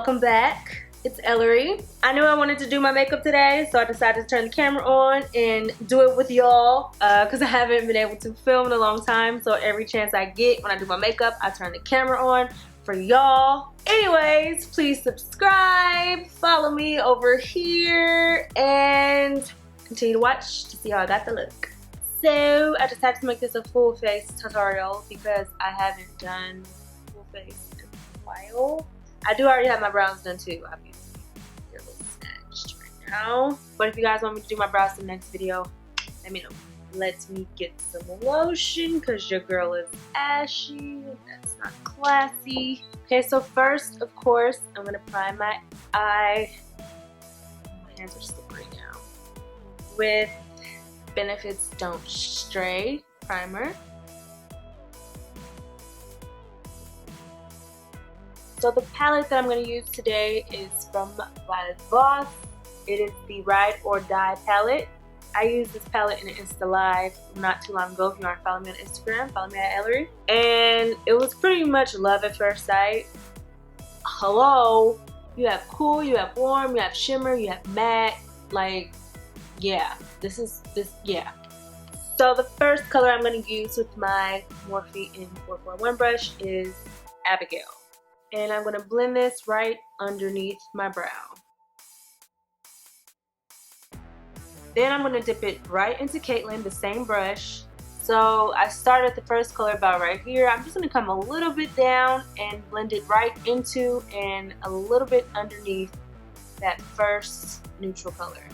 welcome back. It's Ellarie. I knew I wanted to do my makeup today, so I decided to turn the camera on and do it with y'all because I haven't been able to film in a long time. So every chance I get when I do my makeup, I turn the camera on for y'all. Anyways, please subscribe, follow me over here, and continue to watch to see how I got the look. So I decided to make this a full face tutorial because I haven't done full face in a while. I do already have my brows done too, obviously. They're a little snatched right now. But if you guys want me to do my brows in the next video, let me know. Let me get some lotion because your girl is ashy. That's not classy. Okay, so first, of course, I'm going to prime my eye. My hands are slippery now. With Benefits Don't Stray primer. So the palette that I'm going to use today is from Vamp. It is the Ride or Die palette. I used this palette in an Insta Live not too long ago. If you aren't following me on Instagram, follow me at Ellarie. And it was pretty much love at first sight. Hello, you have cool, you have warm, you have shimmer, you have matte. Like, yeah, yeah. So the first color I'm going to use with my Morphe in 441 brush is Abigail. And I'm going to blend this right underneath my brow. Then I'm going to dip it right into Caitlin, the same brush. So I started the first color about right here. I'm just going to come a little bit down and blend it right into and a little bit underneath that first neutral color.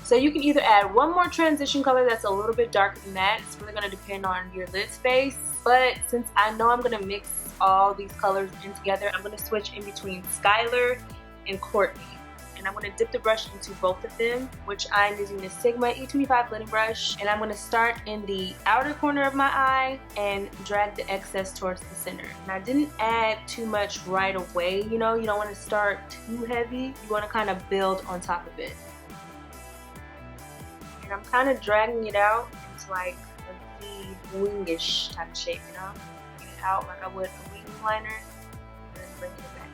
So you can either add one more transition color that's a little bit darker than that. It's really going to depend on your lid space. But since I know I'm going to mix all these colors in together, I'm going to switch in between Skylar and Courtney. And I'm going to dip the brush into both of them, which I'm using the Sigma E25 blending brush. And I'm going to start in the outer corner of my eye and drag the excess towards the center. And I didn't add too much right away, you know. You don't want to start too heavy. You want to kind of build on top of it. And I'm kind of dragging it out into like a V wingish type of shape, you know? Get it out like I would a wing liner, and then bring it back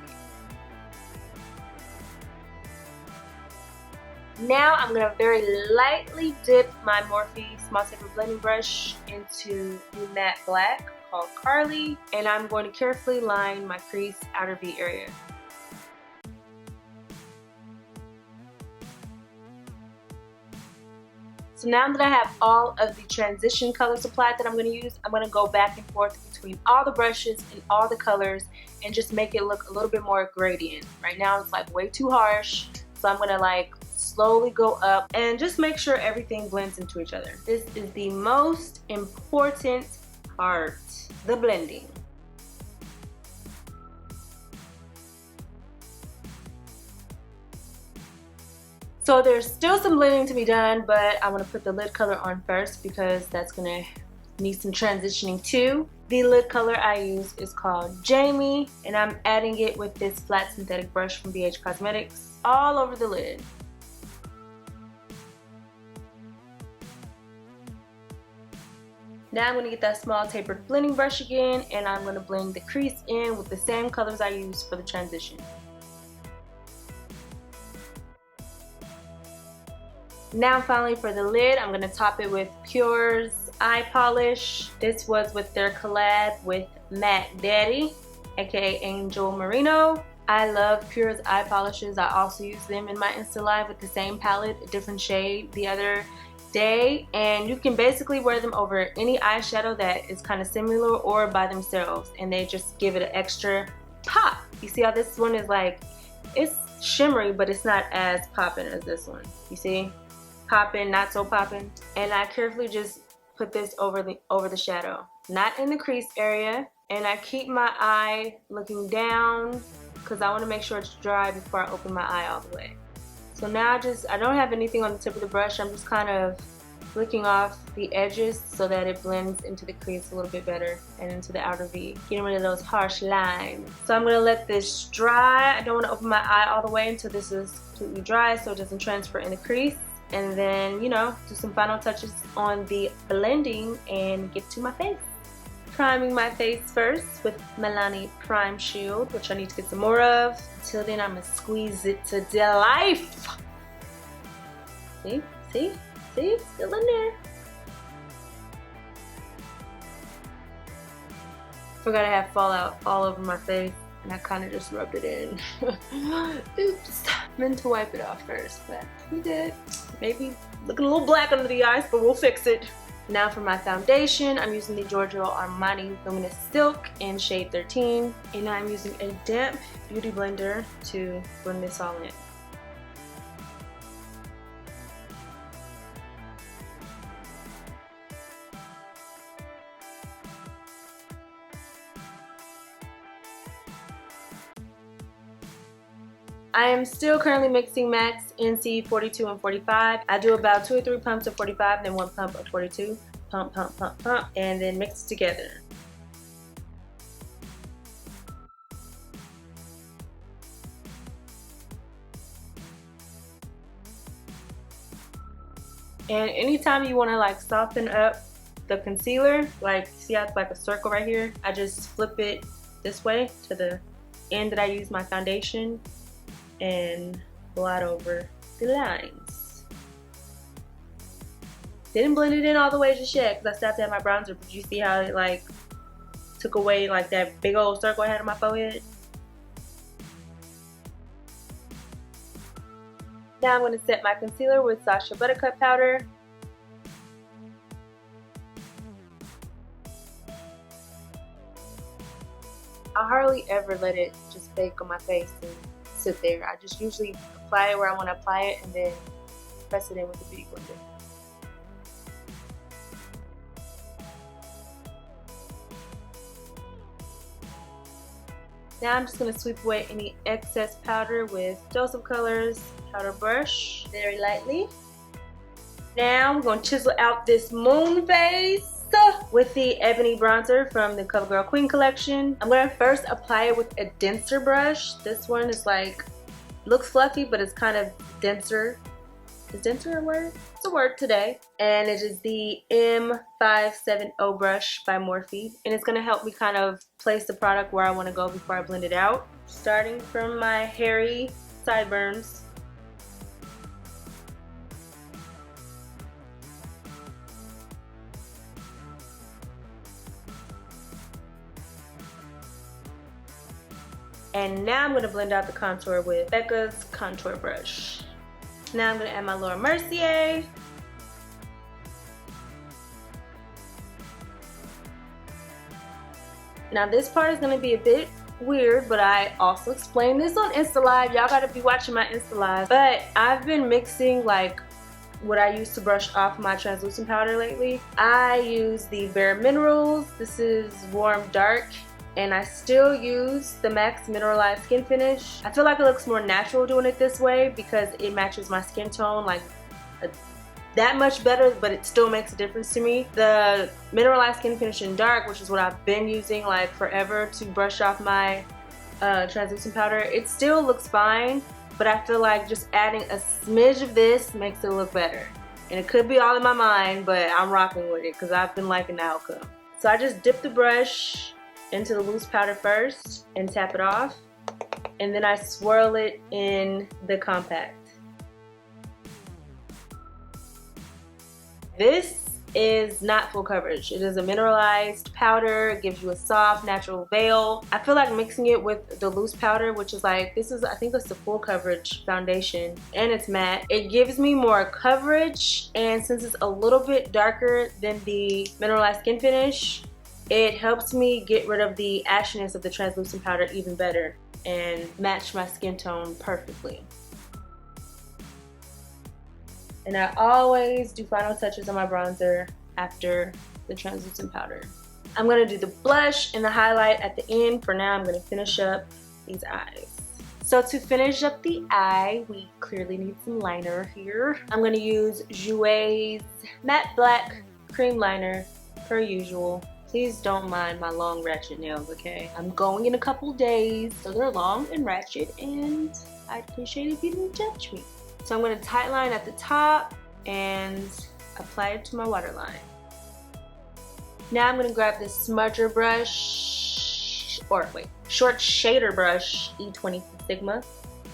in. Now I'm going to very lightly dip my Morphe Small Taper Blending Brush into the matte black called Carly, and I'm going to carefully line my crease outer V area. So now that I have all of the transition colors applied that I'm going to use, I'm going to go back and forth between all the brushes and all the colors and just make it look a little bit more gradient. Right now it's like way too harsh, so I'm going to like slowly go up and just make sure everything blends into each other. This is the most important part, the blending. So there's still some blending to be done, but I'm going to put the lid color on first because that's going to need some transitioning too. The lid color I use is called Jamie, and I'm adding it with this flat synthetic brush from BH Cosmetics all over the lid. Now I'm going to get that small tapered blending brush again, and I'm going to blend the crease in with the same colors I used for the transition. Now finally for the lid, I'm going to top it with Pure's eye polish. This was with their collab with Matte Daddy, aka Angel Merino. I love Pure's eye polishes. I also use them in my Insta Live with the same palette, a different shade the other day. And you can basically wear them over any eyeshadow that is kind of similar or by themselves. And they just give it an extra pop. You see how this one is like, it's shimmery, but it's not as popping as this one. You see? Popping, not so popping. And I carefully just put this over the shadow, not in the crease area. And I keep my eye looking down because I want to make sure it's dry before I open my eye all the way. So now I don't have anything on the tip of the brush. I'm just kind of flicking off the edges so that it blends into the crease a little bit better and into the outer V, getting rid of those harsh lines. So I'm going to let this dry. I don't want to open my eye all the way until this is completely dry so it doesn't transfer in the crease. And then, you know, do some final touches on the blending and get to my face. priming my face first with Milani Prime Shield, which I need to get some more of. Until then, I'm gonna squeeze it to life. See? See? See? Still in there. Forgot I have fallout all over my face, and I kind of just rubbed it in. Oops. Meant to wipe it off first, but we did. Maybe looking a little black under the eyes, but we'll fix it. Now for my foundation, I'm using the Giorgio Armani Luminous Silk in shade 13, and I'm using a damp beauty blender to blend this all in. I am still currently mixing MAC's NC 42 and 45. I do about 2 or 3 pumps of 45, then 1 pump of 42. Pump, pump, pump, pump, and then mix it together. And anytime you want to like soften up the concealer, like see how it's like a circle right here, I just flip it this way to the end that I use my foundation and blot over the lines. Didn't blend it in all the way just yet because I stopped at my bronzer, but you see how it like took away like that big old circle I had on my forehead? Now I'm going to set my concealer with Sacha Buttercup powder. I hardly ever let it just bake on my face and sit there. I just usually apply it where I want to apply it and then press it in with the beauty blender. Now I'm just going to sweep away any excess powder with Dose of Colors powder brush very lightly. Now I'm going to chisel out this moon face with the Ebony bronzer from the CoverGirl Queen collection. I'm going to first apply it with a denser brush. This one is like, looks fluffy, but it's kind of denser. Is denser a word? It's a word today. And it is the M570 brush by Morphe. And it's going to help me kind of place the product where I want to go before I blend it out. Starting from my hairy sideburns. And now I'm going to blend out the contour with Becca's contour brush. Now I'm going to add my Laura Mercier. Now this part is going to be a bit weird, but I also explained this on Insta Live. Y'all got to be watching my Insta Live. But I've been mixing like what I used to brush off my translucent powder lately. I use the Bare Minerals. This is Warm Dark. And I still use the MAC's Mineralized Skin Finish. I feel like it looks more natural doing it this way because it matches my skin tone like that much better, but it still makes a difference to me. The Mineralized Skin Finish in Dark, which is what I've been using like forever to brush off my translucent powder, it still looks fine, but I feel like just adding a smidge of this makes it look better. And it could be all in my mind, but I'm rocking with it because I've been liking the outcome. So I just dip the brush into the loose powder first and tap it off, and then I swirl it in the compact. This is not full coverage. It is a mineralized powder. It gives you a soft natural veil. I feel like mixing it with the loose powder, which is like, this is, I think it's the full coverage foundation, and it's matte. It gives me more coverage, and since it's a little bit darker than the Mineralized Skin Finish, it helps me get rid of the ashiness of the translucent powder even better and match my skin tone perfectly. And I always do final touches on my bronzer after the translucent powder. I'm going to do the blush and the highlight at the end. For now, I'm going to finish up these eyes. So to finish up the eye, we clearly need some liner here. I'm going to use Jouer's Matte Black Cream Liner per usual. Please don't mind my long ratchet nails, okay? I'm going in a couple days, so they're long and ratchet, and I'd appreciate it if you didn't judge me. So I'm going to tightline at the top and apply it to my waterline. Now I'm gonna grab this smudger brush, or wait, short shader brush, E20 Sigma,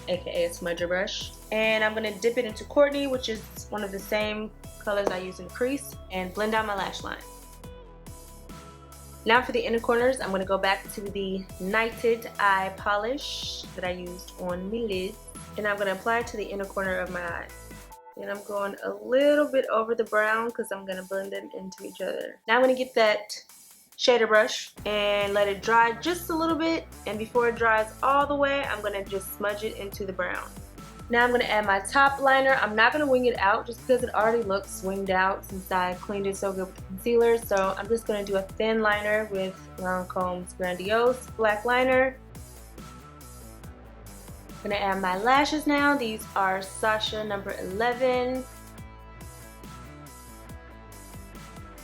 aka a smudger brush. And I'm gonna dip it into Courtney, which is one of the same colors I use in crease, and blend out my lash line. Now for the inner corners, I'm gonna go back to the Knighted eye polish that I used on my lid, and I'm gonna apply it to the inner corner of my eye. And I'm going a little bit over the brown because I'm gonna blend them into each other. Now I'm gonna get that shader brush and let it dry just a little bit, and before it dries all the way, I'm gonna just smudge it into the brown. Now I'm gonna add my top liner. I'm not gonna wing it out just because it already looks winged out since I cleaned it so good with concealer. So I'm just gonna do a thin liner with Lancome's Grandiose black liner. I'm gonna add my lashes now. These are Sasha number 11.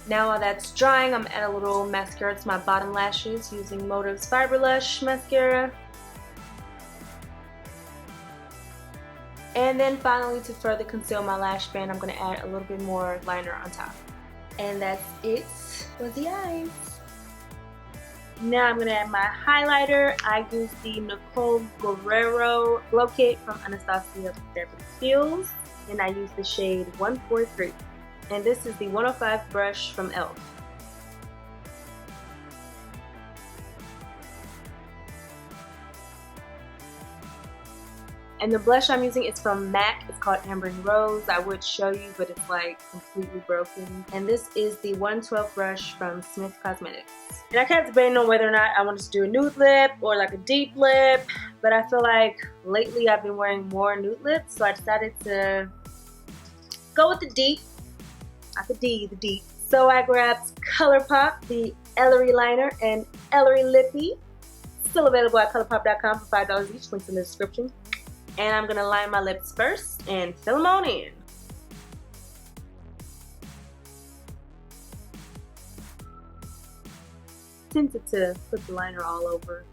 Now while that's drying, I'm gonna add a little mascara to my bottom lashes using Motive's Fiber Lush mascara. And then finally, to further conceal my lash band, I'm going to add a little bit more liner on top. And that's it for the eyes. Now I'm going to add my highlighter. I use the Nicole Guerrero Glow Kit from Anastasia Beverly Hills. And I use the shade 143. And this is the 105 brush from e.l.f. And the blush I'm using is from MAC. It's called Amber and Rose. I would show you, but it's like completely broken. And this is the 112 brush from Smith Cosmetics. And I kept debating on whether or not I wanted to do a nude lip or like a deep lip, but I feel like lately I've been wearing more nude lips, so I decided to go with the deep. Not the D, the deep. So I grabbed ColourPop, the Ellarie liner, and Ellarie lippy. Still available at colourpop.com for $5 each. Links in the description. And I'm gonna line my lips first and fill them on in. Tempted to put the liner all over,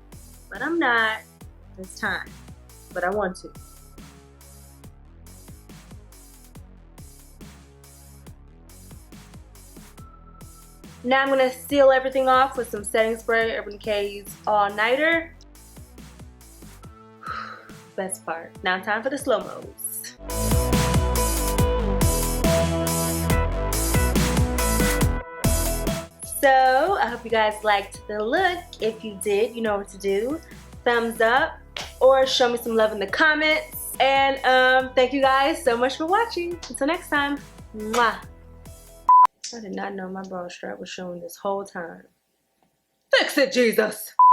but I'm not this time, but I want to. Now I'm gonna seal everything off with some setting spray, Urban Decay's All Nighter. Best part. Now time for the slow-mos. So I hope you guys liked the look. If you did, you know what to do. Thumbs up or show me some love in the comments. And thank you guys so much for watching. Until next time. Mwah. I did not know my bra strap was showing this whole time. Fix it, Jesus.